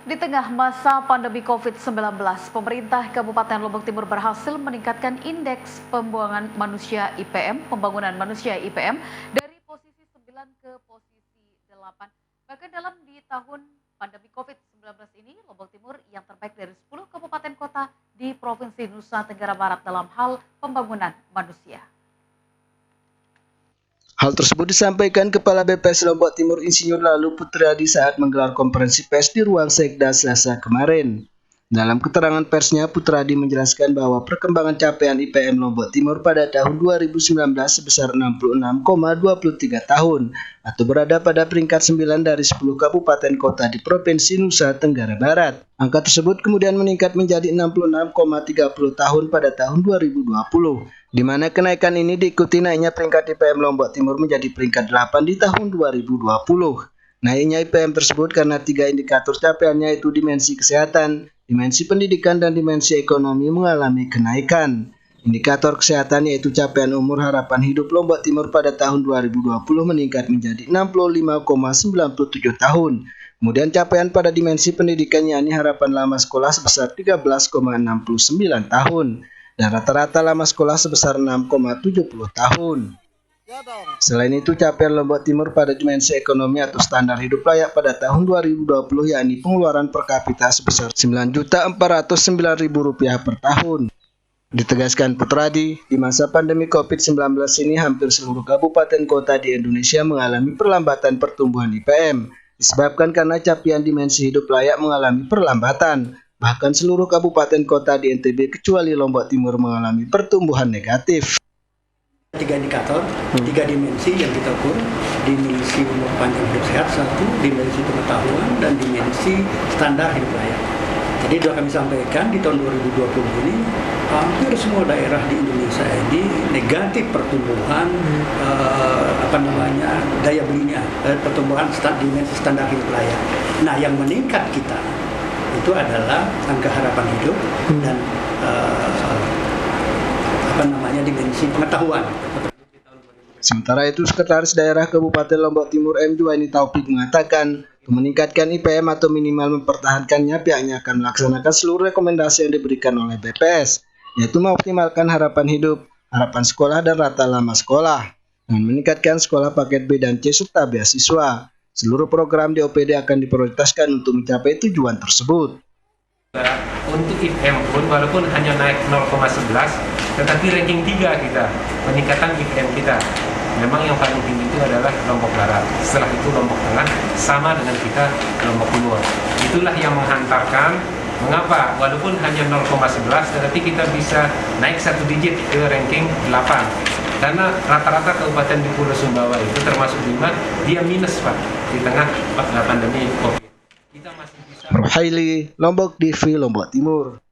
Di tengah masa pandemi COVID-19, pemerintah Kabupaten Lombok Timur berhasil meningkatkan indeks pembangunan manusia IPM dari posisi 9 ke posisi 8. Bahkan di tahun pandemi COVID-19 ini, Lombok Timur yang terbaik dari 10 kabupaten kota di Provinsi Nusa Tenggara Barat dalam hal pembangunan manusia. Hal tersebut disampaikan Kepala BPS Lombok Timur Insinyur Lalu Putriadi saat menggelar konferensi pers di ruang Sekda Selasa kemarin. Dalam keterangan persnya, Putriadi menjelaskan bahwa perkembangan capaian IPM Lombok Timur pada tahun 2019 sebesar 66,23 tahun atau berada pada peringkat 9 dari 10 kabupaten kota di Provinsi Nusa Tenggara Barat. Angka tersebut kemudian meningkat menjadi 66,30 tahun pada tahun 2020. Di mana kenaikan ini diikuti naiknya peringkat IPM Lombok Timur menjadi peringkat 8 di tahun 2020. Naiknya IPM tersebut karena 3 indikator capaiannya yaitu dimensi kesehatan, dimensi pendidikan, dan dimensi ekonomi mengalami kenaikan. Indikator kesehatan yaitu capaian umur harapan hidup Lombok Timur pada tahun 2020 meningkat menjadi 65,97 tahun. Kemudian capaian pada dimensi pendidikan yakni harapan lama sekolah sebesar 13,69 tahun. Dan rata-rata lama sekolah sebesar 6,70 tahun. Selain itu, capaian Lombok Timur pada dimensi ekonomi atau standar hidup layak pada tahun 2020 yakni pengeluaran per kapita sebesar Rp9.409.000 per tahun. Ditegaskan Putriadi, di masa pandemi COVID-19 ini hampir seluruh kabupaten kota di Indonesia mengalami perlambatan pertumbuhan IPM, disebabkan karena capaian dimensi hidup layak mengalami perlambatan. Bahkan seluruh kabupaten kota di NTB kecuali Lombok Timur mengalami pertumbuhan negatif. 3 indikator, 3 dimensi yang kita ukur, dimensi umur panjang hidup sehat 1, dimensi pengetahuan, dan dimensi standar hidup layak. Jadi sudah kami sampaikan di tahun 2020 ini hampir semua daerah di Indonesia ini negatif pertumbuhan daya belinya, pertumbuhan dimensi standar hidup layak. Nah, yang meningkat kita itu adalah angka harapan hidup dan dimensi pengetahuan. Sementara itu, Sekretaris Daerah Kabupaten Lombok Timur M. Juwaini Taufik mengatakan, meningkatkan IPM atau minimal mempertahankannya pihaknya akan melaksanakan seluruh rekomendasi yang diberikan oleh BPS, yaitu mengoptimalkan harapan hidup, harapan sekolah, dan rata lama sekolah, dan meningkatkan sekolah paket B dan C serta beasiswa. Seluruh program di OPD akan diprioritaskan untuk mencapai tujuan tersebut. Untuk IPM pun walaupun hanya naik 0,11, tetapi ranking 3 kita, peningkatan IPM kita. Memang yang paling tinggi itu adalah Lombok Barat. Setelah itu Lombok Tengah sama dengan kita Lombok Timur. Itulah yang menghantarkan mengapa walaupun hanya 0,11 tetapi kita bisa naik 1 digit ke ranking 8. Karena rata-rata kabupaten di Pulau Sumbawa itu termasuk 5, dia minus Pak di tengah pandemi COVID. Kita masih bisa. Rohaili, Lombok TV, Lombok Timur.